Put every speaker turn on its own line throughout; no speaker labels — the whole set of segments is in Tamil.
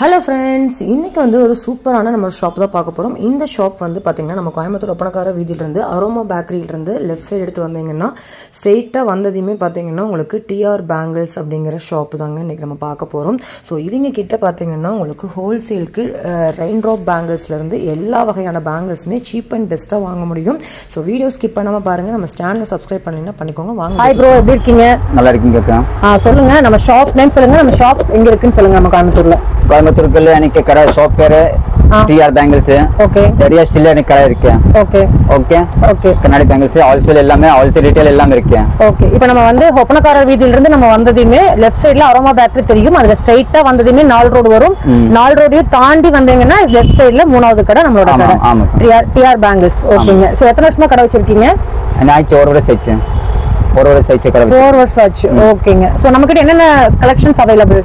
Hello friends, இன்னைக்கு வந்து ஒரு சூப்பரான நம்ம ஷாப் தான் பார்க்க போறோம். இந்த ஷாப் வந்து பாத்தீங்கன்னா நம்ம கோயம்புத்தூர் ஒப்பனக்கார வீதியில இருந்து அரோமா பேக்கரியில இருந்து லெஃப்ட் சைடு எடுத்து வந்தீங்கன்னா ஸ்ட்ரைட்டா வந்ததுமே பாத்தீங்கன்னா உங்களுக்கு டிஆர் பேங்கிள்ஸ் அப்படிங்கற ஷாப் தாங்க இன்னைக்கு நம்ம பார்க்க போறோம். சோ இவங்க கிட்ட பாத்தீங்கன்னா உங்களுக்கு ஹோல்சேலுக்கு ரெயின் டிராப் பேங்கிள்ஸ்ல இருந்து எல்லா வகையான பேங்கிள்ஸ்மே சீப் அண்ட் பெஸ்டா வாங்க முடியும். சோ வீடியோ ஸ்கிப் பண்ணாம பாருங்க. நம்ம சேனலை சப்ஸ்கிரைப் பண்ணீங்கன்னா பண்ணிக்கோங்க. வாங்க.
ஹாய் ப்ரோ, எப்படி இருக்கீங்க?
நல்லா இருக்கீங்க அக்கா.
சொல்லுங்க, நம்ம ஷாப் நேம் சொல்லுங்க. நம்ம ஷாப் எங்க இருக்குன்னு சொல்லுங்க. நம்ம
கோயம்புத்தூர்ல எனக்கு கடை ஷாப் பேரு டிஆர் பேங்கிள்ஸ்.
ஓகே.
ஏரியா ஸ்டில் எனக்கு கடை இருக்கு.
Okay
okay
okay.
கண்ணாடி பேங்கிள்ஸ் ஹோல்சேல் எல்லாமே ஹோல்சேல் ரீட்டைல் எல்லாமே இருக்கு.
ஓகே. இப்போ நம்ம வந்து ஒப்பனக்கார வீதியில இருந்து நம்ம வந்ததுமே லெஃப்ட் சைடுல அரோமா பேக்கரி தெரியும். அதுல ஸ்ட்ரைட்டா வந்ததுமே 4 ரோடு வரும். 4 ரோடையும் தாண்டி வந்தீங்கன்னா லெஃப்ட் சைடுல மூணாவது கடை நம்மளோட கடை டிஆர் பேங்கிள்ஸ். ஓகேங்க. சோ எத்தனை வருஷமா கடை வச்சிருக்கீங்க?
நான் ஒரு வருஷம் கடை
4 வருஷம் ஆச்சு. ஓகேங்க. சோ நம்ம கிட்ட என்னென்ன கலெக்ஷன்ஸ் அவைலபிள்?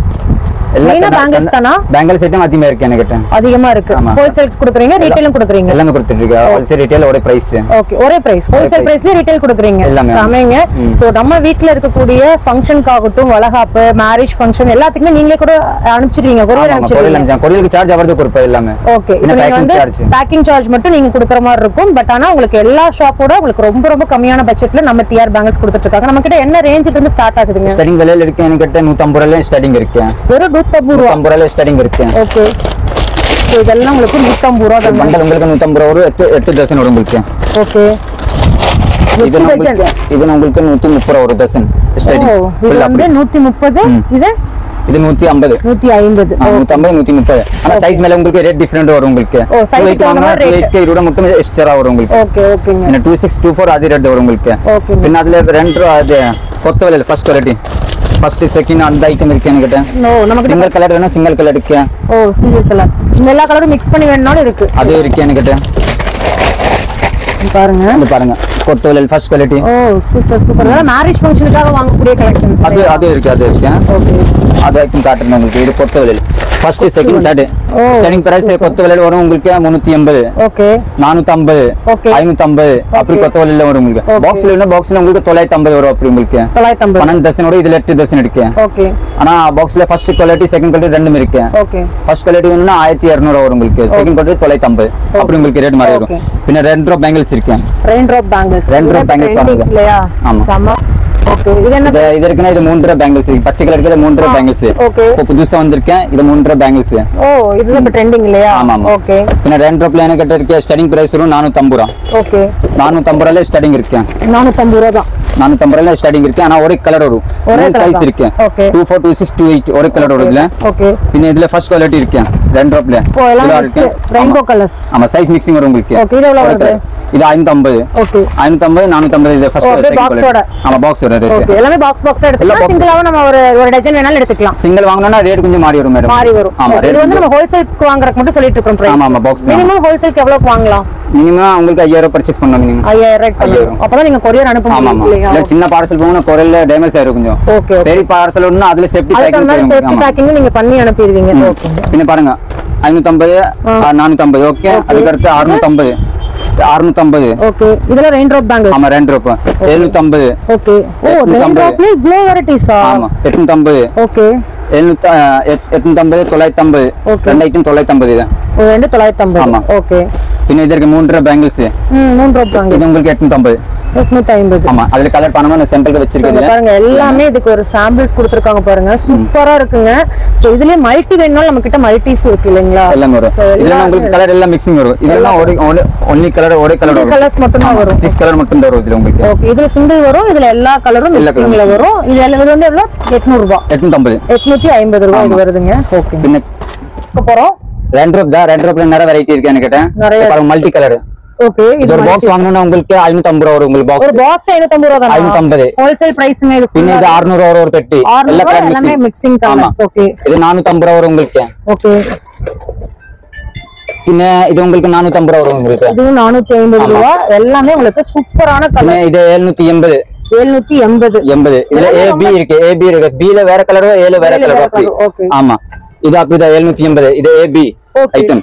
எல்லா பேங்கிள்ஸ் தானா?
பேங்கிள்ஸ் ஐட்டம் அதிகமா இருக்கு எனக்கு. அதிகமா
இருக்கு. ஹோல்சேல் கொடுக்குறீங்க, ரீட்டைலும் கொடுக்குறீங்க?
எல்லாமே கொடுத்துட்டு இருக்கேன். ஹோல்சேல் ரீட்டைல் ஒரே பிரைஸ்.
ஓகே, ஒரே பிரைஸ். ஹோல்சேல் பிரைஸ்ல ரீட்டைல் கொடுக்குறீங்க. சமைங்க. சோ நம்ம வீட்ல இருக்கக்கூடிய ஃபங்க்ஷன்காகட்டும், வளகாப்பு, மேரேஜ் ஃபங்க்ஷன் எல்லாத்துக்குமே நீங்களே கூட அனுப்பிச்சிடுவீங்க. கொரியர் அனுப்பிச்சிடுவீங்க.
கொரியருக்கு சார்ஜ் அவர்து கொடுப்போம் எல்லாமே.
ஓகே. இப்போ நீங்க வந்து பேக்கிங் சார்ஜ் மட்டும் நீங்க கொடுக்குற மாதிரி இருக்கும். பட் ஆனா உங்களுக்கு எல்லா ஷாப்போட உங்களுக்கு ரொம்ப ரொம்ப கம்மியான பட்ஜெட்ல நம்ம டிஆர் பேங்கிள்ஸ் கொடுத்துட்டு இருக்காங்க. நம்ம கிட்ட என்ன ரேஞ்சில இருந்து ஸ்டார்ட் ஆகுதுங்க?
ஸ்டார்டிங் விலையில இருக்கு. எனக்கு கிட்ட 150 ரூபாயில ஸ்டார்டிங் இருக்கு.
ஒரு 150 ரூபாய்
ஸ்டார்டிங் இருக்கு.
ஓகே. சோ இதெல்லாம் உங்களுக்கு 150 ரூபாய் தான்.
பண்டல் உங்களுக்கு 150 ரூபாய் ஒரு 8 டசன் வரும் உங்களுக்கு.
ஓகே.
இது உங்களுக்கு 130 ரூபாய் ஒரு டசன் ஸ்டார்டிங்.
இது வந்து 130. இது
150
150
130. ஆனா சைஸ் மேல உங்களுக்கு ரேட் டிஃபரண்ட் வரும் உங்களுக்கு. 8 ரூபாய் மட்டும் எக்ஸ்ட்ரா வரும் உங்களுக்கு.
ஓகே ஓகேங்க.
26 24 அது ரேட் வரும் உங்களுக்கு.
ஓகே.
பின்ன அதுல ரெண்டு அது கொத்த விலை ஃபர்ஸ்ட் குவாலிட்டி ஃபர்ஸ்ட் செகண்ட் அந்த ஐட்டம் இருக்கு என்கிட்ட. நமக்கு சிங்கிள் கலர் வேணும், சிங்கிள் கலர் இருக்கு.
Single colour. எல்லா கலரும் மிக்ஸ் பண்ணி வேணும்னாலும் இருக்கு.
அது இருக்கு என்கிட்ட.
பாருங்க,
இது பாருங்க கொத்தவலை first quality.
Super super. Marriage ஃபங்க்ஷனுக்காக வாங்கக்கூடிய கலெக்ஷன்ஸ்
அது இருக்கு. ஓகே. அது ஐட்டம் காட்டுறேன் உங்களுக்கு. இது கொத்தவலை first second third starting price கொத்தவலையில வரும் உங்களுக்கு 380.
ஓகே.
450.
ஓகே.
550 அப்படி கொத்தவலையில வரும் உங்களுக்கு. பாக்ஸ்ல உங்களுக்கு 950 வரும் அப்படி உங்களுக்கு. 950 12 டசனோட இதுல 8 டசன் இருக்கு.
ஓகே.
ஆனா பாக்ஸ்ல ஃபர்ஸ்ட் குவாலிட்டி செகண்ட் குவாலிட்டி ரெண்டும் இருக்கு.
ஓகே.
ஃபர்ஸ்ட் குவாலிட்டி வேணும்னா 1200 வரும் உங்களுக்கு. செகண்ட் குவாலிட்டி 950 அப்படி உங்களுக்கு ரேட் மாதிரி வரும். பின்ன ரெயின் டிராப் பேங்கிள்ஸ் இருக்கு.
ரெயின் டிராப் பேங்கிள்ஸ்
பாருங்க.
இல்லையா?
ஆமா.
ஓகே. இது என்ன
இது இருக்குனா இது 3 டிராப் பேங்கிள்ஸ். பச்சை கலர் இருக்குது 3 டிராப் பேங்கிள்ஸ்.
ஓகே.
இப்போ புதுசா வந்திருக்கேன். இது 3 டிராப் பேங்கிள்ஸ்.
இது இப்ப ட்ரெண்டிங் இல்லையா?
ஆமா.
ஓகே.
பின்ன ரெயின் டிராப்ல எனக்கு கிட்ட இருக்கு ஸ்டார்டிங் பிரைஸ் வரும் 450 ரூபாய்.
ஓகே.
450 ரூபாயில ஸ்டார்டிங் இருக்கு.
450 ரூபாய் தான்.
450 ரூபாயில ஸ்டார்டிங் இருக்கு. ஆனா ஒரே கலர் வரும். ஒரே சைஸ் இருக்கு.
ஓகே.
24 26 28 ஒரே கலர் வரும் இதுல.
ஓகே.
பின்ன இதுல ஃபர்ஸ்ட் குவாலிட்டி இருக்கு. ரெயின் டிராப்ல
ரெயின்போ கலர்ஸ்.
ஆமா சைஸ் மிக்சிங் வரும் உங்களுக்கு.
ஓகே. இது எவ்வளவு வருது?
இது 550.
ஓகே.
550 450 இது ஃபர்ஸ்ட் குவாலிட்டி. ஆமா பாக்ஸ் வர ரேட்.
ஓகே. எல்லாமே பாக்ஸ் எடுத்துக்கலாம். சிங்கிளாவ நம்ம ஒரு டஜன் வேணாலும் எடுத்துக்கலாம்.
சிங்கிள் வாங்குனா ரேட் கொஞ்சம் மாறி வரும் மேடம்.
மாறி வரும்.
ஆமா.
இது வந்து நம்ம ஹோல்சேலுக்கு வாங்குறதுக்கு மட்டும் சொல்லிட்டு இருக்கோம் பிரைஸ்.
ஆமா பாக்ஸ்.
மினிமம் ஹோல்சேலுக்கு எவ்வளவு வாங்கலாம்?
மினிமம் உங்களுக்கு 5000 பர்சேஸ் பண்ணனும். மினிமம்
5000. அப்பதான் நீங்க கொரியர் அனுப்ப முடியும் இல்லையா?
இல்ல சின்ன பார்சல் போனா கொரியர்ல டேமேஜ் ஆயிரும் கொஞ்சம்.
ஓகே.
பெரிய பார்சல் ஒண்ணா அதுல சேஃப்டி
பேக்கிங் நீங்க பண்ணி அனுப்பிடுவீங்க. ஓகே.
பின்ன பாருங்க 550 450. ஓகே. அதுக்கு அடுத்து 650.
ஓகே. இதெல்லாம் ரெயின் டிராப் பேங்கிள்ஸ்.
ஆமா ரெயின் டிராப் 750.
ஓகே. ரெயின் டிராப்ல இவ்ளோ வெரைட்டிஸா?
ஆமா 850.
ஓகே.
850 950. ரெண்டு ஐட்டம் 950 இது.
ரெண்டு 950.
ஆமா.
ஓகே.
பின்ன இது இருக்கு 3 டிராப் பேங்கிள்ஸ்.
3 drop bangles.
இது உங்களுக்கு 850.
850.
ஆமா அதுல கலர் பண்ணனும் சென்டர்ல வச்சிருக்கீங்க
பாருங்க. எல்லாமே இதுக்கு ஒரு சாம்பிள்ஸ் கொடுத்திருக்காங்க பாருங்க. சூப்பரா இருக்குங்க. சோ இதுலயே மல்டி வேணும்னா நம்ம கிட்ட மல்டிஸ் இருக்கு இல்லீங்களா?
எல்லாம் வரும். இதுல உங்களுக்கு கலர் எல்லாம் மிக்சிங் வரும். இதெல்லாம் ஒன்லி கலர் ஒரே கலர் வரும்.
கலர்ஸ் மட்டும் தான் வரும்.
6 கலர் மட்டும் தான் வரும் இதுல உங்களுக்கு.
ஓகே. இதுல சிங்கிள் வரும். இதுல எல்லா கலரும் மிக்சிங்ல வரும். இது வந்து எவ்வளவு? 800 ரூபாய்.
850.
850 ரூபாய் இது வருதுங்க. ஓகே.
பின்ன
போறோம்.
ரெயின் டிராப்ல நிறைய வெரைட்டி இருக்கு எனக்கு. பாருங்க மல்டி கலர்.
ஓகே.
இது ஒரு பாக்ஸ் வாங்குனா உங்களுக்கு 550 ரூபாய் வரும் உங்களுக்கு பாக்ஸ்.
ஒரு பாக்ஸ் 550 ரூபாய் தான். 550 ஹோல்சேல் பிரைஸ்ங்க இது.
பின்ன இது 600 ரூபாய் ஒரு பெட்டி.
எல்லா கலர் மிக்சிங் கலர்ஸ். ஓகே.
இது 450 ரூபாய் வரும் உங்களுக்கு.
ஓகே.
பின்ன இது உங்களுக்கு 450 ரூபாய் வரும் உங்களுக்கு.
இது 450 ரூபாய். எல்லாமே உங்களுக்கு சூப்பரான கலர்.
இது 780. 780. இதுல AB இருக்கு. AB இருக்கு. B ல வேற கலர், A ல வேற கலர் அப்படி. ஆமா இது அப்படிதான் 780. இது AB ஐட்டம்.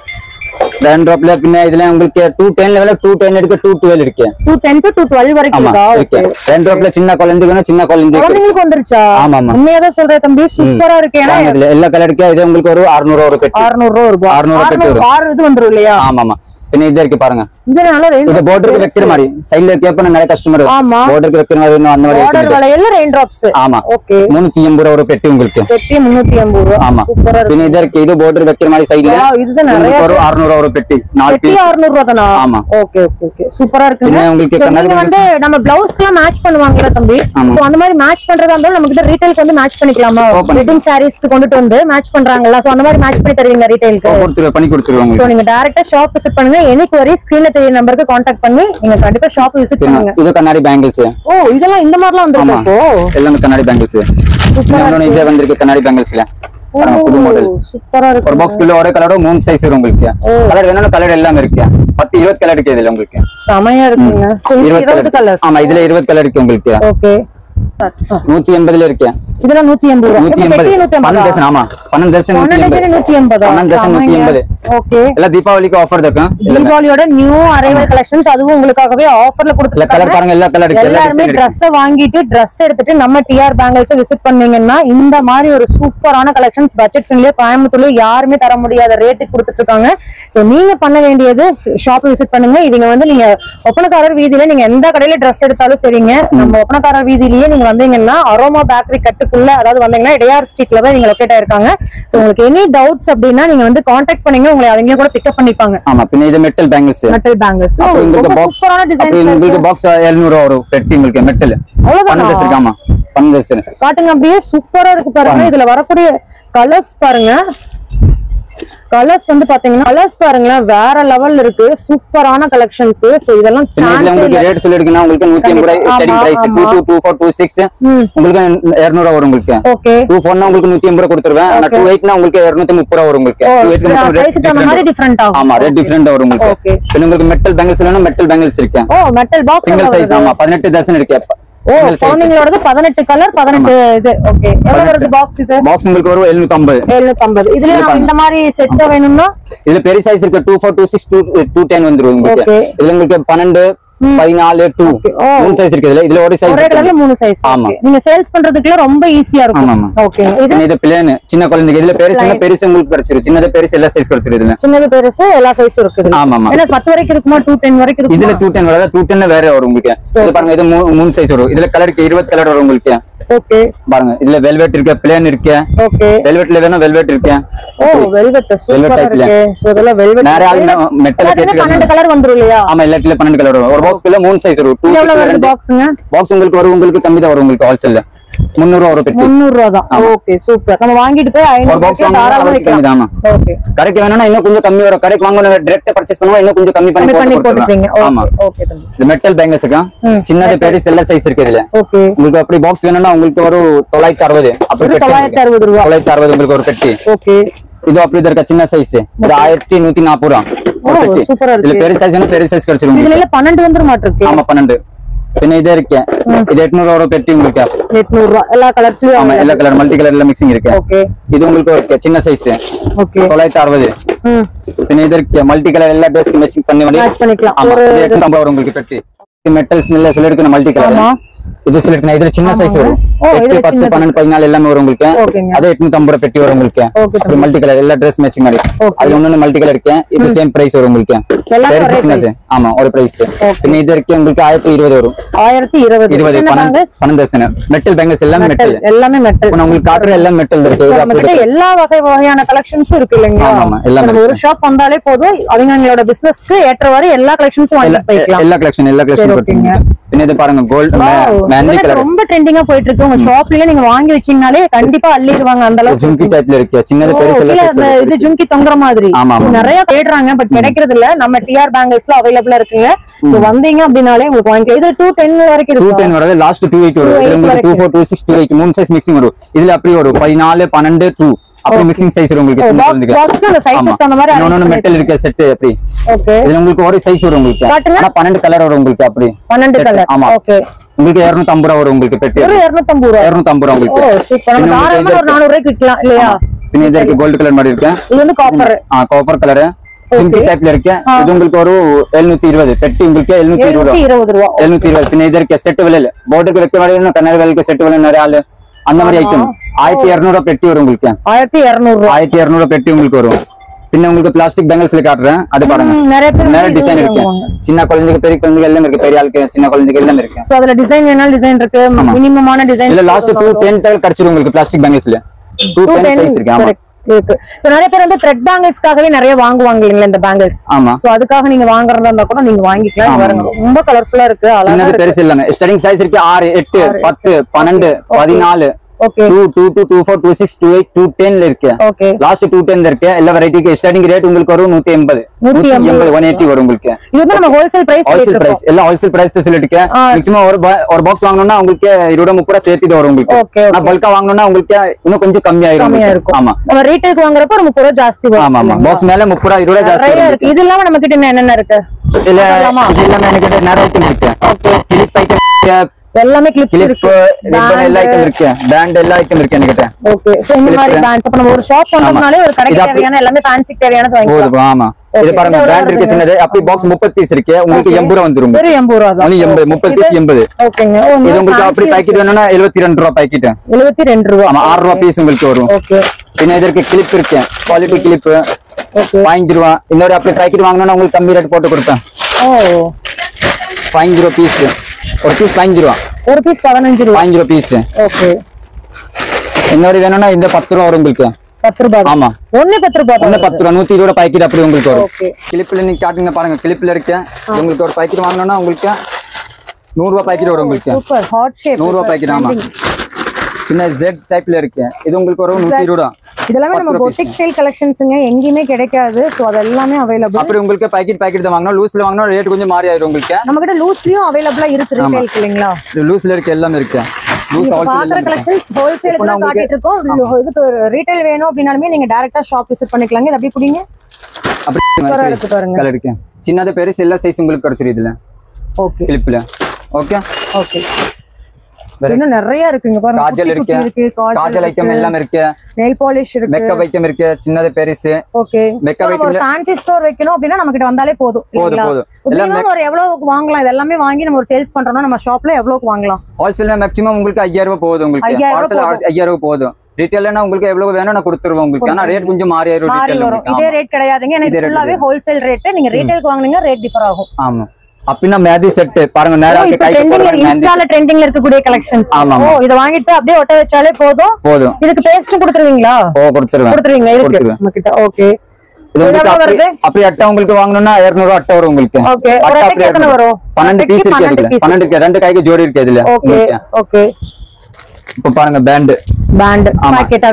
ரெயின் ட்ராப்ல பின்ன இதுல உங்களுக்கு 210 லெவல்ல 210 இருக்கு 212 இருக்கு
210 to 212 வரைக்கும் இருக்கா
ஓகே ரெயின் ட்ராப்ல சின்ன குழந்தைக்கு சின்ன
குழந்தைங்களுக்கு வந்துருச்சா
ஆமா ஆமா
உண்மையாதான் சொல்றேன் தம்பி சூப்பரா இருக்கு ஏன்னா
எல்லா கலர் இருக்கு இது உங்களுக்கு ஒரு 600 ஒரு பெட்டி
600 ரூபாய்
600 பெட்டி வரும்
6 இது வந்துரும் இல்லையா
ஆமா ஆமா பின்ன இது இருக்கு பாருங்க
இது நல்ல ரேஞ்ச்
இது borderக்கு வைக்கிற மாதிரி சைடுல கேப்ப நிறைய கஸ்டமர் borderக்கு வைக்கிற மாதிரி அந்த மாதிரி
border வளையல்ல ரெயின் டிராப்ஸ்
ஆமா
ஓகே
380 ரூபாய் ஒரு பெட்டி உங்களுக்கு
பெட்டி 380 ரூபாய்
ஆமா
சூப்பரா இருக்கு
பின்ன இது இருக்கு இது border வைக்கிற மாதிரி சைடுல
இது நிறைய
ஒரு 600 ஒரு பெட்டி 4 பீஸ்
600 ரூபாய் தானா
ஆமா
ஓகே ஓகே ஓகே சூப்பரா இருக்கு
பின்ன உங்களுக்கு
கண்ணாடி வந்து நம்ம ப்ளவுஸ்க்குலாம் மேட்ச் பண்ணுவாங்கல தம்பி சோ அந்த மாதிரி மேட்ச் பண்றதா இருந்தா நம்ம கிட்ட ரீட்டைலுக்கு வந்து மேட்ச் பண்ணிக்கலாமா வெட்டிங் சாரீஸ்க்கு கொண்டுட்டு வந்து மேட்ச் பண்றாங்கல சோ அந்த மாதிரி மேட்ச் பண்ணி தருவீங்க ரீட்டைலுக்கு
பண்ணி கொடுத்துருவாங்க
சோ நீங்க டைரக்டா ஷாப் விசிட் பண்ணுங்க எனி query ஸ்கிரீன்ல தெரிய நம்பருக்கு கான்டாக்ட் பண்ணி நீங்க கண்டிப்பா ஷாப் விசிட் பண்ணுங்க
இது கண்ணாடி பேங்கிள்ஸ்
ஓ இதெல்லாம் இந்த மாதிரிலாம் வந்திருக்கு அப்போ
எல்லாம் கண்ணாடி பேங்கிள்ஸ் இன்னொன்னு இதே வந்திருக்கு கண்ணாடி பேங்கிள்ஸ்ல புது மாடல்
சூப்பரா இருக்கு
ஒரு பாக்ஸ்க்குள்ள ஒரே கலரோட 3 சைஸ் வரும் உங்களுக்கு கலர் வேணும்னா கலர் எல்லாம் இருக்கு 10 20 கலர் இருக்கு இதுல உங்களுக்கு
செமையா இருக்குங்க
20 கலர் ஆமா இதுல 20 கலர் இருக்கு உங்களுக்கு
ஓகே
180 ல இருக்கு
இதெல்லாம் 180
180 ஆமா 180
ஓகே
இல்ல தீபாவளிக்கு ஆஃபர் தக்க
தீபாவளியோட நியூ அரைவல் கலெக்ஷன்ஸ் அதுவும் உங்களுக்காகவே ஆஃபர்ல கொடுத்துருக்காங்க
கலர் பாருங்க எல்லா கலர் இருக்கு
எல்லாரும் Dress வாங்கிட்டு Dress எடுத்துட்டு நம்ம டிஆர் பேங்கிள்ஸ் விசிட் பண்ணீங்கன்னா இந்த மாதிரி ஒரு சூப்பரான கலெக்ஷன்ஸ் பட்ஜெட் ஃப்ரெண்ட்லியா கோயம்புத்தூர்ல யாருமே தர முடியாத ரேட்டுக்கு கொடுத்துட்டு இருக்காங்க சோ நீங்க பண்ண வேண்டியது ஷாப் விசிட் பண்ணுங்க இவங்க வந்து நீங்க ஒப்பனக்காரர் வீதியில நீங்க எந்த கடையில Dress எடுத்தாலும் சரிங்க நம்ம ஒப்பனக்காரர் வீதியிலேயே நீங்க வந்தீங்கன்னா அரோமா பேக்கரி கட்டுக்குள்ள அதாவது வந்தீங்கன்னா இடையார் ஸ்ட்ரீட்ல தான் நீங்க லொகேட் ஆயிருக்காங்க சோ உங்களுக்கு எனி டவுட்ஸ் அப்படின்னா நீங்க வந்து கான்டாக்ட் பண்ணீங்க உங்களை அவங்க கூட பிக்கப் பண்ணிப்பாங்க
ஆமா பின்ன இது மெட்டல் பேங்கிள்ஸ் உங்களுக்கு பாக்ஸ்
சூப்பரான டிசைன்
உங்களுக்கு பாக்ஸ் 700 வரும் பெட்டி உங்களுக்கு மெட்டல்
அவ்வளவுதான்
12 இருக்காமா 12
காட்டுங்க அப்படியே சூப்பரா இருக்கு பாருங்க இதுல வரக்கூடிய கலர்ஸ் பாருங்க கலர்ஸ் வந்து பாத்தீங்கன்னா கலர்ஸ் பாருங்க வேற லெவல்ல இருக்கு சூப்பரான கலெக்ஷன்ஸ் சோ இதெல்லாம்
உங்களுக்கு ரேட் சொல்லிருக்கீங்க உங்களுக்கு 180 ஸ்டார்டிங் பிரைஸ் 222426 உங்களுக்கு 200 வரும் உங்களுக்கு
ஓகே
24 னா உங்களுக்கு 180 கொடுத்துருவேன் ஆனா 28 னா உங்களுக்கு 230 வரும் உங்களுக்கு 28 க்கு
சைஸ் அந்த மாதிரி டிஃபரண்ட் ஆகும்
ஆமா ரேட் டிஃபரண்ட் வரும் உங்களுக்கு இப்போ உங்களுக்கு மெட்டல் பேங்கிள்ஸ் இல்லனா மெட்டல் பேங்கிள்ஸ் இருக்கு
ஓ மெட்டல் பாக்ஸ்
சிங்கிள் சைஸ் ஆமா 18 டசன் இருக்கு
ஓ பானிங்களோடது 18 கலர் 18 இது ஓகே எவ்வளவு வருது பாக்ஸ் இது
பாக்ஸ் உங்களுக்கு வரும் 750
இதுல நம்ம இந்த மாதிரி செட் வேணும்னா
இதுல பெரிய சைஸ் இருக்கு 2426 210 வந்துரும் உங்களுக்கு இதுல உங்களுக்கு 12 14 2 மூணு சைஸ் இருக்கு இதுல ஒரு சைஸ்
ஒரே கலர்ல மூணு சைஸ் நீங்க சேல்ஸ் பண்றதுக்குள்ள ரொம்ப ஈஸியா இருக்கும் ஓகே
இது பிளேன் சின்ன குழந்தைக்கு இதுல பெருசு உங்களுக்கு கிடைச்சிரும் சின்னது பெருசு எல்லா சைஸ் கிடைச்சிரும் இதுல
சின்னது பெருசு எல்லா சைஸும் இருக்குது
ஆமா ஆமா
ஏன்னா 10 வரைக்கும் இருக்குமா 210 வரைக்கும் இருக்கும்
இதுல 210 வரதா 210 வேற வரும் உங்களுக்கு இது பாருங்க இது மூணு சைஸ் வரும் இதுல கலருக்கு 20 கலர் வரும் உங்களுக்கு
ஓகே
பாருங்க இதுல வெல்வெட் இருக்கு பிளேன் இருக்கு
ஓகே
வெல்வெட்ல வேணா வெல்வெட் இருக்கு
ஓ வெல்வெட் சூப்பரா இருக்கு சோ இதெல்லாம் வெல்வெட்
வேற மெட்டல் கேட்க
12 கலர் வந்துரும் இல்லையா
ஆமா எல்லாத்துல 12 கலர் வரும் ஒரு பாக்ஸ்ல மூணு சைஸ் வரும்
எவ்வளவு வருது பாக்ஸ்ங்க
பாக்ஸ் உங்களுக்கு வரும் உங்களுக்கு கம்மி தான் வரும் உங்களுக்கு ஹோல்சேல்ல 300 ரூபாய் பெட்டி
300 ரூபாய் தான் ஓகே சூப்பர் நம்ம வாங்கிட்டு போய் 500 ரூபாய்க்கு தாராளமா விக்கலாம் ஓகே
கடைக்கு வேணும்னா இன்னும் கொஞ்சம் கம்மி வரும் கடைக்கு வாங்குன டைரக்ட் பர்ச்சேஸ் பண்ணுவா இன்னும் கொஞ்சம் கம்மி பண்ணி
போட்டுப்பீங்க
ஆமா
ஓகே தம்பி
இது மெட்டல் பேங்கிள்ஸ்க்கா சின்னது பெரிய எல்லா சைஸ் இருக்கு இதுல
ஓகே
உங்களுக்கு அப்படி பாக்ஸ் வேணும்னா உங்களுக்கு ஒரு 960 அப்படி
960 ரூபாய்
960 உங்களுக்கு ஒரு பெட்டி
ஓகே
இது அப்படி இருக்க சின்ன சைஸ் இது 1140 ரூபாய்
சூப்பரா இருக்கு
இது பெரிய சைஸ்னா பெரிய சைஸ் கிடைச்சிரும்
இதுல 12 வந்துற மாட்டிருக்கு
ஆமா 12 பின்ன இதே இருக்கு இது 800 ரூபாய் பெட்டி உங்களுக்கு
800 ரூபாய் எல்லா கலர்ஸ்லயும்
ஆமா எல்லா கலர் மல்டி கலர்ல மிக்சிங் இருக்கு
ஓகே
இது உங்களுக்கு ஒரு சின்ன சைஸ்
ஓகே
960 பின்ன இது இருக்கு மல்டி கலர் எல்லா ட்ரெஸ்க்கு மேட்சிங்
பண்ணிக்கலாம்
ஒரு 850 வரும் உங்களுக்கு பெட்டி மெட்டல்ஸ் எல்லாம் சொல்லிருக்கேன் மல்டி கலர் இது சொல்லிருக்கேன் இதுல சின்ன சைஸ் வரும் 8 10 12 14 எல்லாமே வரும் உங்களுக்கு அது 850 பெட்டி வரும் உங்களுக்கு அப்புறம் மல்டி கலர் எல்லா Dress மேட்சிங் மாதிரி அதுல ஒண்ணு மல்டி கலர் இருக்கு இது சேம் பிரைஸ் வரும் உங்களுக்கு ஆமா ஒரு பிரைஸ் பின்ன இது இருக்கு உங்களுக்கு 1020 வரும் 1020 12 மெட்டல் பேங்கிள்ஸ் எல்லாமே மெட்டல் நான் உங்களுக்கு காட்டுற எல்லாம் மெட்டல் இருக்கு
எல்லா வகையான கலெக்ஷன்ஸும் இருக்கு இல்லங்க
ஆமா எல்லாமே
ஒரு ஷாப் வந்தாலே போதும் அவங்களோட பிசினஸ்க்கு ஏற்றவாறு எல்லா கலெக்ஷன்ஸும் வாங்கி போய்க்கலாம்
எல்லா கலெக்ஷன் கொடுத்தீங்க பின்ன இது பாருங்க கோல்ட் மெஹந்தி கலர்
ரொம்ப ட்ரெண்டிங்கா போயிட்டு இருக்கு உங்க ஷாப்லயே நீங்க வாங்கி வச்சீங்கனாலே கண்டிப்பா அள்ளிடுவாங்க அந்த அளவுக்கு
ஜும்கி டைப்ல இருக்கு சின்னது பெருசு எல்லாம்
இது ஜும்கி தொங்குற மாதிரி நிறைய தேடுறாங்க பட் கிடைக்கிறது இல்ல நம்ம டிஆர் பேங்கிள்ஸ்ல அவைலபிளா இருக்குங்க சோ வந்தீங்க அப்படினாலே உங்களுக்கு வாங்கிக்கலாம் இது 210 வரைக்கும் இருக்கு
210 வரது லாஸ்ட் 28 வரும் இது உங்களுக்கு 24 26 28 மூணு சைஸ் மிக்சிங் வரும் இதுல அப்படி வரும் 14 12 2 அப்படி மிக்சிங் சைஸ் வரும் உங்களுக்கு சின்ன குழந்தைக்கு
பாக்ஸ்ல சைஸஸ் அந்த மாதிரி
இன்னொரு மெட்டல் இருக்கு செட் அப்படி ஓகே இது உங்களுக்கு ஒரு சைஸ் வரும் உங்களுக்கு ஆனா 12 கலர் வரும் உங்களுக்கு அப்படி
12 கலர் ஓகே
உங்களுக்கு 250 ரூபாய் வரும் உங்களுக்கு பெட்டி
250 ரூபாய்
250 ரூபாய் உங்களுக்கு
ஓ சூப்பர் நம்ம தாராளமா ஒரு 400 ரூபாய்க்கு விக்கலாம் இல்லையா
பின்ன இது கோல்ட் கலர் மாதிரி இருக்கு
இது வந்து காப்பர்
காப்பர் கலர் ஜிம்கி டைப்ல இருக்கு இது உங்களுக்கு ஒரு 720 பெட்டி உங்களுக்கு 720 ரூபாய் 720 பின்ன இது இருக்கு செட் விலையில போர்டுக்கு வைக்க மாதிரி கண்ணாடி விலைக்கு செட் விலை நிறைய ஆளு அந்த மாதிரி ஐட்டம் 1200 ரூபாய் பெட்டி வரும் உங்களுக்கு 1200 பெட்டி உங்களுக்கு வரும் பின்ன உங்களுக்கு பிளாஸ்டிக் பேங்கிள்ஸ்ல காட்டுறேன் அது பாருங்க நிறைய டிசைன் இருக்கு சின்ன குழந்தைக்கு பெரிய குழந்தைங்க எல்லாம் இருக்கு பெரிய ஆளுக்கு சின்ன குழந்தைங்க எல்லாம் இருக்கு
சோ அதுல டிசைன் வேணாலும் டிசைன் இருக்கு மினிமமான டிசைன்
இல்ல லாஸ்ட் 210 டைல் கிடைச்சிரும் உங்களுக்கு பிளாஸ்டிக் பேங்கிள்ஸ்ல 210 சைஸ் இருக்கு ஆமா
இருக்கு சோ நிறைய பேர் வந்து த்ரெட் பேங்கிள்ஸ்க்காகவே நிறைய வாங்குவாங்க இல்லீங்களா இந்த பேங்கிள்ஸ்
ஆமா
சோ அதுக்காக நீங்க வாங்குறதா இருந்தா கூட நீங்க வாங்கிக்கலாம் பாருங்க ரொம்ப கலர்ஃபுல்லா இருக்கு
சின்னது பெருசு இல்லங்க ஸ்டார்டிங் சைஸ் இருக்கு 6 8 10 12 14
ஓகே
222 24 26 28 210 ல இருக்கு
ஓகே
லாஸ்ட் 210 ல இருக்கு எல்லா வெரைட்டிக்கு ஸ்டார்டிங் ரேட் உங்களுக்கு வரும் 180 180 வரும் உங்களுக்கு
இது வந்து நம்ம ஹோல்சேல் பிரைஸ்
எல்லாம் ஹோல்சேல் பிரைஸ் சொல்லிட்டு மேக்ஸிமம் ஒரு பாக்ஸ் வாங்கணும்னா உங்களுக்கு 20 30 சேர்த்து வரும் உங்களுக்கு நான் பல்கா வாங்கணும்னா உங்களுக்கு இன்னும் கொஞ்சம் கம்மியா இருக்கும் ஆமா
நம்ம ரீட்டைலுக்கு வாங்குறப்ப ஒரு 30 ரூபாய் ஜாஸ்தி வரும்
ஆமா ஆமா பாக்ஸ் மேல 30 20 ரூபாய் ஜாஸ்தி வரும்
இது இல்லாம நம்ம கிட்ட என்னென்ன இருக்கு
இல்ல இது இல்லாம எனக்கு நிறைய ஐட்டம் இருக்கு ஓகே கிளிப் ஐட்டம்
எல்லாமே கிளிப் இருக்கு
எல்லா ஐட்டம் இருக்கு பேண்ட் எல்லா ஐட்டம் இருக்கு என்கிட்ட
ஓகே சோ இந்த மாதிரி பேண்ட்ஸ் அப்ப நம்ம ஒரு ஷாப் பண்ணோம்னாலே ஒரு கடைக்கு தேவையான எல்லாமே ஃபேன்சி தேவையானது வாங்கிக்கலாம்
ஆமா இது பாருங்க பேண்ட் இருக்கு சின்னது அப்படி பாக்ஸ் 30 பீஸ் இருக்கு உங்களுக்கு 80 ரூபாய் வந்துரும்
வெறும் 80 ரூபாய் தான்
80 30 பீஸ் 80
ஓகேங்க
இது உங்களுக்கு அப்படி பாக்கெட் வேணும்னா 72 ரூபாய் பாக்கெட்
72 ரூபாய்
ஆமா 6 ரூபாய் பீஸ் உங்களுக்கு வரும்
ஓகே
பின்ன இதற்கு கிளிப் இருக்கு குவாலிட்டி கிளிப்
ஓகே
5 ரூபாய் இன்னொரு அப்படி பாக்கெட் வாங்கணும்னா உங்களுக்கு கம்மி ரேட் போட்டு கொடுப்பேன்
ஓ
5 ரூபாய் பீஸ் ஒரு பீஸ் 5 ரூபாய்
ஒரு பீஸ் 15 ரூபாய்
5 ரூபாய் பீஸ்
ஓகே
இன்னொரு வேணும்னா இந்த 10 ரூபாய் வரும் உங்களுக்கு
10 ரூபாய்
ஆமா
ஒண்ணே 10 ரூபாய்
ஒண்ணே 10 ரூபாய் 120 ரூபாய் பாக்கெட் அப்படி உங்களுக்கு வரும்
ஓகே
கிளிப்ல நீங்க காட்டுங்க பாருங்க கிளிப்ல இருக்கு உங்களுக்கு ஒரு பாக்கெட் வாங்கணும்னா உங்களுக்கு 100 ரூபாய் பாக்கெட் வரும் உங்களுக்கு
சூப்பர் ஹாட் ஷேப்
100 ரூபாய் பாக்கெட் ஆமா சின்ன Z டைப்ல இருக்கு இது உங்களுக்கு வரும் 120 ரூபாய்
இதெல்லாம் நம்ம பொட்டிக் ஸ்டைல் கலெக்ஷன்ஸ்ங்க எங்கயுமே கிடைக்காது சோ அது எல்லாமே அவேலபிள்
அப்படி உங்களுக்கு பாக்கெட் தான் வாங்கணும் லூஸ்ல வாங்கணும் ரேட் கொஞ்சம் மாறி ஆயிடும் உங்களுக்கு
நம்ம கிட்ட லூஸ்லயும் அவேலபிளா இருக்கு ரீட்டைல் இல்லீங்களா
லூஸ்ல இருக்கு எல்லாமே இருக்கு லூஸ்
ஹோல்சேல் கலெக்ஷன்ஸ் ஹோல்சேல் தான் காட்டிட்டு இருக்கோம் இதுக்கு ரீட்டைல் வேணும் அப்படினாலுமே நீங்க டைரக்டா ஷாப் விசிட் பண்ணிக்கலாங்க இது அப்படியே புடிங்க
அப்படி
பாருங்க
கலர் இருக்கு சின்னது பெருசு எல்லா சைஸ் உங்களுக்கு கிடைச்சிரும் இதுல
ஓகே
கிளிப்ல ஓகே
ஓகே இன்னும் நிறைய இருக்குங்க பாருங்க
காஜல் இருக்கு காஜல் ஐட்டம் எல்லாம் இருக்கு
நெயில் பாலிஷ் இருக்கு
மேக்கப் ஐட்டம் இருக்கு சின்னது பெருசு
okay
makeup item
fancy store வைக்கணும் அப்படினா நம்ம கிட்ட வந்தாலே போதும் எல்லாம் ஒரு எவ்வளவுக்கு வாங்கலாம் இதெல்லாம் வாங்கி நம்ம ஒரு சேல்ஸ் பண்றோம்னா நம்ம ஷாப்ல எவ்வளவுக்கு வாங்கலாம்
ஹோல்சேல்ல மேக்ஸिमम உங்களுக்கு 5000 ரூபாய் போகுது உங்களுக்கு ஹோல்சேல் 5000 ரூபாய் போகுது ரீட்டைல்னா உங்களுக்கு எவ்வளவு வேணும் நான் கொடுத்துருவேன் உங்களுக்கு ஆனா ரேட் கொஞ்சம் மாறி ஆயிரும் ரீட்டைல்
இதே ரேட் கிடையாதுங்க எனக்கு ஃபுல்லாவே ஹோல்சேல் ரேட் நீங்க ரீட்டைலுக்கு வாங்குனீங்க ரேட் டிஃபர் ஆகும்
ஆமா அப்படினா மேதி செட் பாருங்க நேரா கைக்கு போடுங்க
இன்ஸ்டால ட்ரெண்டிங்ல இருக்கக்கூடிய கலெக்ஷன்ஸ் ஓ இத வாங்கிட்டு அப்படியே ஒட்ட வச்சாலே போதும் இதுக்கு பேஸ்ட் கொடுத்துருவீங்களா
ஓ கொடுத்துருவீங்க
இருக்கு நம்ம கிட்ட ஓகே
இது உங்களுக்கு அப்படி அட்டை உங்களுக்கு வாங்கணும்னா 200 அட்டை வரும் உங்களுக்கு
ஓகே ஒரு அட்டை எத்தனை வரும்
12 பீஸ் இருக்கு இதுல 12 இருக்கு ரெண்டு கைக்கு ஜோடி இருக்கு இதுல
ஓகே ஓகே
இப்போ பாருங்க பேண்ட்
பாக்கெட்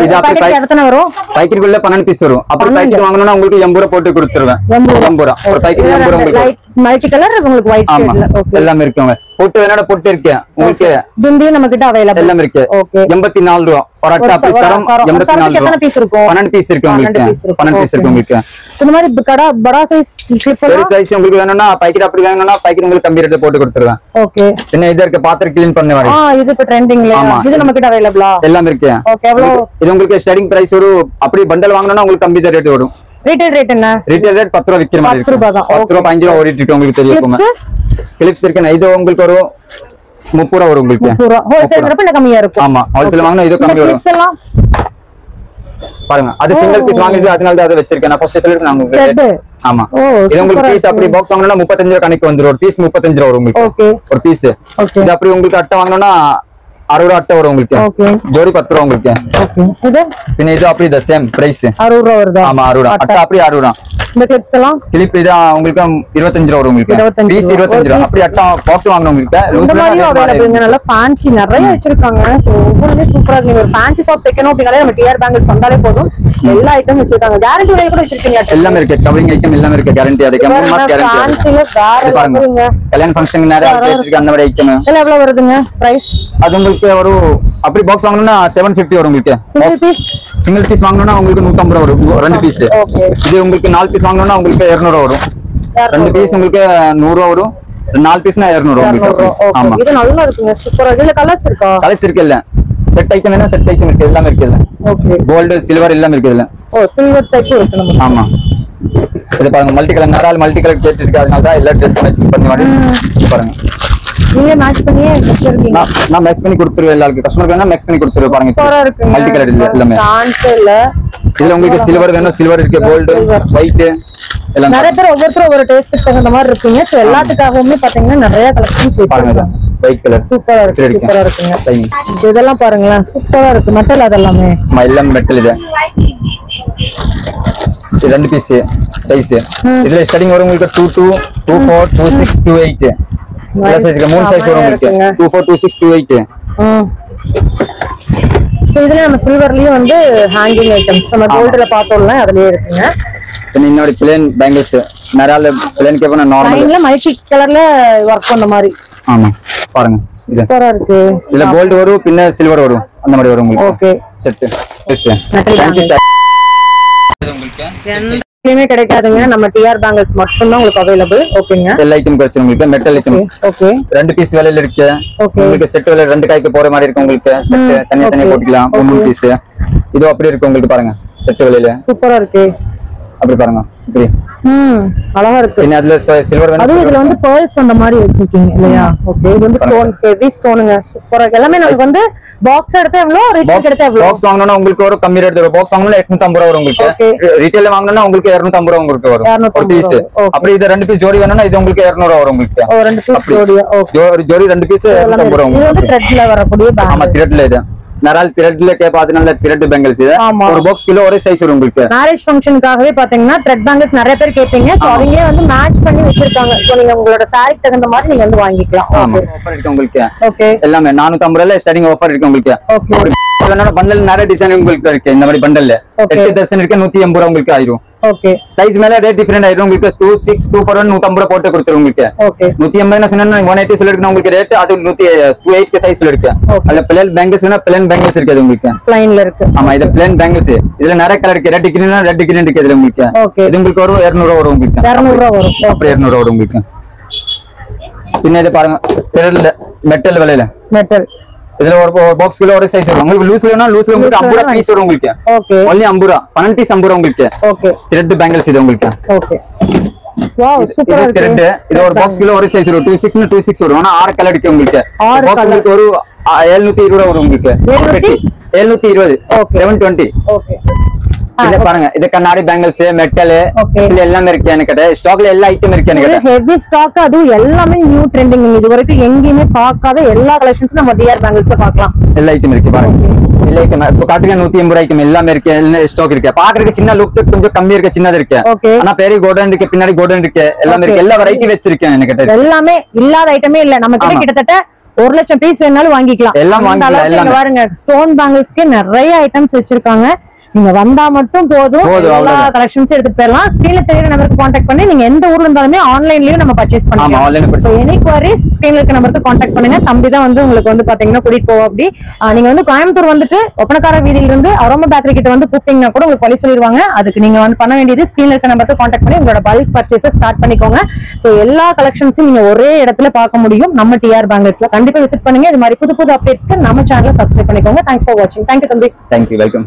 எத்தனை வரும்
பாக்கெட்டுக்குள்ள 12 பீஸ் வரும் அப்படி பாக்கெட் வாங்கணும்னா உங்களுக்கு 80 ரூபாய் போட்டு கொடுத்துருவேன் 80 ரூபாய் ஒரு பாக்கெட் 80 ரூபாய் உங்களுக்கு
மல்டி கலர் உங்களுக்கு ஒயிட் ஷேட்ல ஓகே
எல்லாம் இருக்குங்க போட்டு என்னடா போட்டு இருக்கேன் உங்களுக்கு
பிந்தி நம்ம கிட்ட அவேலபிள்
எல்லாம் இருக்கு
ஓகே
84 ரூபாய் ஒரு அட்டை அப்படி சரம் 84
எத்தனை பீஸ் இருக்கும்
12 பீஸ் இருக்கு உங்களுக்கு 12 பீஸ் இருக்கு உங்களுக்கு
இந்த மாதிரி படா சைஸ் கிளிப்
பெரிய சைஸ் உங்களுக்கு வேணும்னா பாக்கெட் அப்படி வேணும்னா பாக்கெட் உங்களுக்கு கம்மி ரேட்ல போட்டு கொடுத்துருவேன்
ஓகே
என்ன இது இருக்கு பாத்திரம் க்ளீன் பண்ண வரை
இது இப்ப ட்ரெண்டிங்ல இது நம்ம கிட்ட அவேலபிளா
எல்லாம் இருக்கு
ஓகே எவ்வளவு
இது உங்களுக்கு ஸ்டார்டிங் பிரைஸ் ஒரு அப்படி பண்டல் வாங்குனா உங்களுக்கு கம்மி ரேட் வரும்
ரீட்டைல் ரேட் என்ன
ரீட்டைல் ரேட் 10 ரூபாய் விக்கிற மாதிரி இருக்கு 10 ரூபாய் 5 ரூபாய் ஓடிட்டு இருக்கு உங்களுக்கு தெரியும் கிளிப்ஸ் இருக்கு இது உங்களுக்கு ஒரு 30 ரூபாய் வரும் உங்களுக்கு
30 ரூபாய் ஹோல்சேல் ரேட்ல கம்மியா இருக்கும்
ஆமா ஹோல்சேல் வாங்குனா இது கம்மி வரும் பாருங்க அது சிங்கிள் பீஸ் வாங்கிட்டு அதனால தான் அதை வச்சிருக்கேன் நான் ஃபர்ஸ்ட் சொல்லிட்டு நான் உங்களுக்கு ஆமா இது உங்களுக்கு பீஸ் அப்படி பாக்ஸ் வாங்குனா 35 ரூபாய் கணக்கு வந்துரும் ஒரு பீஸ் 35 ரூபாய் வரும் உங்களுக்கு ஒரு பீஸ் இது அப்படி உங்களுக்கு அட்டை வாங்குனா 60 ரூபாய் அட்டை வரும் உங்களுக்கு ஜோடி 10 ரூபாய் உங்களுக்கு
இது
பின்ன இது அப்படி த சேம் பிரைஸ்
60 ரூபாய் வருது
ஆமா 60 ரூபாய் அட்டை அப்படி 60 ரூபாய்
இந்த கிளிப்ஸ் எல்லாம்
கிளிப் இது உங்களுக்கு 25 ரூபாய் வரும் உங்களுக்கு பீஸ் 25 ரூபாய் அப்படி அட்டை பாக்ஸ் வாங்கணும் உங்களுக்கு
இந்த மாதிரி அவேலபிள்ங்க நல்ல ஃபேன்சி நிறைய வச்சிருக்காங்க சோ ஒவ்வொருமே சூப்பரா இருக்கு நீங்க ஒரு ஃபேன்சி ஷாப் வைக்கணும் அப்படினாலே நம்ம டிஆர் பேங்கிள்ஸ் வந்தாலே போதும் எல்லா ஐட்டம் வச்சிருக்காங்க கேரண்டி விலை கூட வச்சிருக்கீங்க
எல்லாமே இருக்கு கவரிங் ஐட்டம் எல்லாமே இருக்கு கேரண்டி அதுக்கு 3 மாசம் கேரண்டி
பாருங்க
கல்யாண ஃபங்க்ஷன் நிறைய இருக்கு அந்த மாதிரி ஐட்டம்
எல்லாம் எவ்வளவு வருதுங்க பிரைஸ்
அது உங்களுக்கு ஒரு அப்படி பாக்ஸ் வாங்கணும்னா 750 வரும் உங்களுக்கு சிங்கிள் பீஸ் வாங்கணும்னா உங்களுக்கு 150 வரும் ரெண்டு பீஸ் இது உங்களுக்கு 4 பீஸ் வாங்கணும்னா உங்களுக்கு 200 வரும் ரெண்டு பீஸ் உங்களுக்கு 100 வரும் 4 பீஸ்னா 200 உங்களுக்கு ஆமா
இது நல்லா இருக்குங்க சூப்பரா இதுல கலர்ஸ் இருக்கா
கலர்ஸ் இருக்கு இல்ல செட் ஐட்டம் வேணா செட் ஐட்டம் இருக்கு எல்லாமே இருக்கு இல்ல
ஓகே
கோல்ட் சில்வர் எல்லாமே இருக்கு இல்ல
ஓ சில்வர் டைப் இருக்கு நம்ம
ஆமா இது பாருங்க மல்டி கலர் நரால் மல்டி கலர் கேட்டிருக்கு அதனால தான் எல்லா ட்ரெஸ் மேட்ச் பண்ணி மாதிரி பாருங்க
நீங்க மேட்ச் பண்ணி கொடுத்துருக்கீங்க
நான் மேட்ச் பண்ணி கொடுத்துருவேன் எல்லாருக்கும் கஸ்டமருக்கு வேணா மேட்ச் பண்ணி கொடுத்துருவேன் பாருங்க மல்டி கலர் இல்ல எல்லாமே
சான்ஸ் இல்ல
இதுல உங்களுக்கு சில்வர் வேணும் சில்வர் இருக்கு கோல்டு ஒயிட் எல்லாம்
நிறைய பேர் ஒவ்வொருத்தரும் ஒவ்வொரு டேஸ்ட்க்கு தகுந்த மாதிரி இருப்பீங்க சோ எல்லாத்துக்காகவுமே பாத்தீங்கன்னா நிறைய கலெக்ஷன்ஸ்
பாருங்க ஒயிட் கலர்
சூப்பரா இருக்குங்க இதெல்லாம் பாருங்களேன் சூப்பரா இருக்கு மெட்டல் அதெல்லாமே
எல்லாம் மெட்டல் இது ரெண்டு பீஸ் சைஸ் இதுல ஸ்டார்டிங் வரும் உங்களுக்கு 22 24 26 28 எல்லா சைஸ்க்கு மூணு சைஸ் வரும் உங்களுக்கு 24 26 28
சோ இதுல நம்ம சில்வர்லயும் வந்து ஹேங்கிங் ஐட்டம்ஸ் நம்ம கோல்ட்ல பார்த்தோம்ல அதுலயே இருக்குங்க
இன்னொரு பிளேன் பேங்கிள்ஸ் நரால பிளேன் கேப்பனா நார்மல்
லைன்ல மல்டி கலர்ல வர்க் பண்ண மாதிரி
ஆமா பாருங்க இது
சூப்பரா இருக்கு
இதுல கோல்ட் வரும் பின்ன சில்வர் வரும் அந்த மாதிரி வரும் உங்களுக்கு
ஓகே
செட் எஸ்
எங்கேயுமே கிடைக்காதுங்க நம்ம டிஆர் பேங்கிள்ஸ் மட்டும் தான் உங்களுக்கு அவைலபிள் ஓகேங்க
எல்லா ஐட்டம் கிடைச்சு உங்களுக்கு மெட்டல் ஐட்டம்
ஓகே
ரெண்டு பீஸ் விலையில இருக்கு உங்களுக்கு செட் விலை ரெண்டு காய்க்கு போற மாதிரி இருக்கு உங்களுக்கு செட் தனியா தனியா போட்டுக்கலாம் மூணு பீஸ் இது அப்படி இருக்கு உங்களுக்கு பாருங்க செட் விலையில
சூப்பரா இருக்கு
அப்படி பாருங்க இப்படி
அழகா இருக்கு
இன்ன அதுல சில்வர் வேணும்
அதுவும் இதுல வந்து pearls வந்த மாதிரி வச்சிருக்கீங்க இல்லையா ஓகே இது வந்து ஸ்டோன் ஹெவி ஸ்டோனுங்க சூப்பரா இருக்கு எல்லாமே நமக்கு வந்து பாக்ஸ் எடுத்தா எவ்வளவு ரீட்டைல் எடுத்தா எவ்வளவு
பாக்ஸ் வாங்குனா உங்களுக்கு ஒரு கம்மி ரேட் வரும் பாக்ஸ் வாங்குனா 850 ரூபாய் வரும் உங்களுக்கு ரீட்டைல்ல வாங்குனா உங்களுக்கு 250 ரூபாய் உங்களுக்கு வரும் ஒரு பீஸ் அப்படி இது ரெண்டு பீஸ் ஜோடி வேணும்னா இது உங்களுக்கு 200 ரூபாய் வரும் உங்களுக்கு
ஓ ரெண்டு பீஸ் ஜோடியா ஓகே
ஜோடி ரெண்டு பீஸ் 250 ரூபாய்
இது வந்து த்ரெட்ல வரக்கூடிய பேங்கிள்
ஆமா த்ரெட்ல இது நரால் த்ரெட்ல கேப்ப அதனால த்ரெட் பேங்கிள்ஸ் இது ஒரு பாக்ஸ் கிலோ ஒரே சைஸ் வரும் உங்களுக்கு
மேரேஜ் ஃபங்க்ஷனுக்காகவே பாத்தீங்கன்னா த்ரெட் பேங்கிள்ஸ் நிறைய பேர் கேப்பீங்க சோ அவங்களே வந்து மேட்ச் பண்ணி வச்சிருக்காங்க சோ நீங்க உங்களோட சாரிக்கு தகுந்த மாதிரி நீங்க வந்து வாங்கிக்கலாம்
ஆஃபர் இருக்கு உங்களுக்கு
ஓகே
எல்லாமே 450 ரூபாயில ஸ்டார்டிங் ஆஃபர் இருக்கு உங்களுக்கு
ஓகே
பண்டல் நிறைய டிசைன் உங்களுக்கு இருக்கு இந்த மாதிரி பண்டல்ல 8 டசன் இருக்கு 180 ரூபாய் உங்களுக்கு ஆயிரும்
ஓகே
சைஸ் மேல ரேட் டிஃபரெண்ட் ஆயிரும் உங்களுக்கு 26 24 150 ரூபாய் போட்டு கொடுத்துரும் உங்களுக்கு
ஓகே
180 னா சொன்னா 180 சொல்லிருக்கேன் உங்களுக்கு ரேட் அது 128 के சைஸ்ல இருக்கு அதுல பிளேன் பேங்கிள்ஸ் வேணா பிளேன் பேங்கிள்ஸ் இருக்கு உங்களுக்கு
ப்ளைன்ல இருக்கு
ஆமா இது பிளேன் பேங்கிள்ஸ் இதுல நிறைய கலர் இருக்கு ரெட் கிரீன் ரெட் கிரீன் இருக்கு இதுல உங்களுக்கு இது உங்களுக்கு வரும் 200 ரூபாய் வரும் உங்களுக்கு
200 ரூபாய் வரும்
அப்படி 200 ரூபாய் வரும் உங்களுக்கு பின்ன இது பாருங்க த்ரெட்ல மெட்டல் விலையில
மெட்டல்
இதுல ஒரு பாக்ஸ் கிலோ ஒரு சைஸ் வரும் உங்களுக்கு லூஸ்ல வேணா லூஸ்ல உங்களுக்கு 50 ரூபாய் பீஸ் வரும் உங்களுக்கு
ஓகே
only 50 ரூபாய் 12 பீஸ் 50 ரூபாய் உங்களுக்கு
ஓகே
த்ரெட் பேங்கிள்ஸ் இது உங்களுக்கு
ஓகே வாவ் சூப்பரா இருக்கு
த்ரெட் இது ஒரு பாக்ஸ் கிலோ ஒரு சைஸ் வரும் 26 னா 26 வரும் ஆனா 6 கலர் இருக்கு உங்களுக்கு பாக்ஸ் உங்களுக்கு ஒரு 720 ரூபாய் வரும் உங்களுக்கு 720 720
ஓகே
இத பாருங்க இது கண்ணாடி பேங்கிள்ஸ் மெட்டல் இதுல எல்லாமே இருக்கு எனக்கு ஸ்டாக்ல எல்லா ஐட்டம் இருக்கு எனக்கு
ஹெவி ஸ்டாக் அது எல்லாமே நியூ ட்ரெண்டிங் இது வரைக்கும் எங்கேயுமே பார்க்காத எல்லா கலெக்ஷன்ஸும் நம்ம டிஆர் பேங்கிள்ஸ்ல பார்க்கலாம்
எல்லா ஐட்டம் இருக்கு பாருங்க எல்லா ஐட்டம் இப்போ காட்டுங்க 180 ரூபாய் ஐட்டம் எல்லாமே இருக்கு எல்லா ஸ்டாக் இருக்கு பாக்குறதுக்கு சின்ன லுக் கொஞ்சம் கம்மி இருக்கு சின்னது இருக்கு ஆனா பெரிய கோல்டன் இருக்கு பின்னாடி கோல்டன் இருக்கு எல்லாமே இருக்கு எல்லா வெரைட்டி வச்சிருக்கேன் எனக்கு
எல்லாமே இல்லாத ஐட்டமே இல்ல நம்ம கிட்ட கிட்டத்தட்ட 1 லட்சம் பீஸ் வேணாலும் வாங்கிக்கலாம்
எல்லாம் வாங்கிக்கலாம் எல்லாம்
பாருங்க ஸ்டோன் பேங்கிள்ஸ்க்கு நிறைய ஐட்டம்ஸ் வச்சிருக்காங்க நீங்க வந்தா மட்டும் போதும் எல்லா கலெக்ஷன்ஸ் எடுத்துட்டு போயிடலாம் ஸ்கிரீன்ல தெரியுற நம்பருக்கு கான்டாக்ட் பண்ணி நீங்க எந்த ஊர்ல இருந்தாலுமே ஆன்லைன்லயும் நம்ம பர்ச்சேஸ் பண்ணலாம் சோ எனி குவரிஸ் ஸ்கிரீன்ல இருக்க நம்பருக்கு கான்டாக்ட் பண்ணுங்க தம்பி தான் வந்து உங்களுக்கு வந்து பாத்தீங்கன்னா கூட்டிட்டு போவோம் அப்படி நீங்க வந்து கோயம்புத்தூர் வந்துட்டு ஒப்பனக்கார வீதியில இருந்து அரோமா பேக்கரி கிட்ட வந்து கூப்பிட்டீங்கன்னா கூட உங்களுக்கு வழி சொல்லிடுவாங்க அதுக்கு நீங்க வந்து பண்ண வேண்டியது ஸ்கிரீன்ல இருக்க நம்பருக்கு கான்டாக்ட் பண்ணி உங்களோட பல்க் பர்ச்சேஸ் ஸ்டார்ட் பண்ணிக்கோங்க சோ எல்லா கலெக்ஷன்ஸும் நீங்க ஒரே இடத்துல பார்க்க முடியும் நம்ம டிஆர் பேங்கிள்ஸ்ல கண்டிப்பா விசிட் பண்ணுங்க இது மாதிரி புது புது அப்டேட்ஸ்க்கு நம்ம சேனலை சப்ஸ்கிரைப் பண்ணிக்கோங்க தேங்க்ஸ் ஃபார் வாட்சிங் தேங்க்யூ தம்பி
தேங்க்யூ வெல்கம்